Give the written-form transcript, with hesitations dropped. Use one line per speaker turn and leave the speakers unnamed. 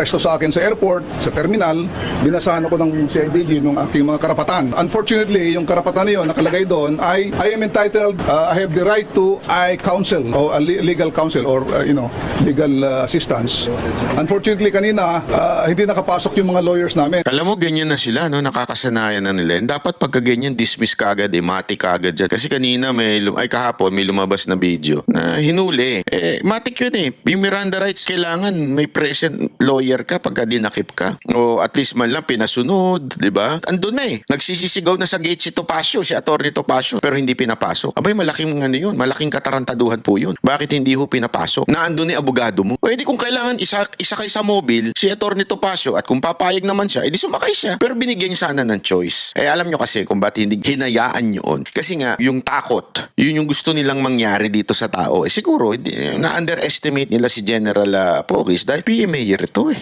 Resto sa akin sa airport, sa terminal, binasahan ako ng CIDG ng aking mga karapatan. Unfortunately, yung karapatan na yun, nakalagay doon ay I am entitled, I have the right to counsel o legal counsel or legal assistance. Unfortunately, kanina, hindi nakapasok yung mga lawyers namin.
Alam mo, ganyan na sila, no? Nakakasanayan na nila. Dapat pagka ganyan, dismiss ka agad, matik ka agad dyan. Kasi kanina, kahapon, may lumabas na video na hinuli. Matik yun eh. Yung Miranda rights, kailangan may present lawyer ka pagka dinakip ka. O at least man lang pinasunod, di ba? Andun na eh. Nagsisisigaw na sa gate si Topacio, si Atty. Topacio, pero hindi pinapasok. Abay, malaking yun. Malaking katarantaduhan po yun. Bakit hindi ho pinapasok? Na andun ni abogado mo. Pwede kung kailangan isa kayo sa mobile, si Atty. Topacio, at kung papayag naman siya, edi sumakay siya. Pero binigyan niyo sana ng choice. Alam nyo kasi kung ba't hindi hinayaan yun. Kasi nga, yung takot, yun yung gusto nilang mangyari dito sa tao. Siguro, na-underestimate nila si General Pocis dahil PMA ito eh.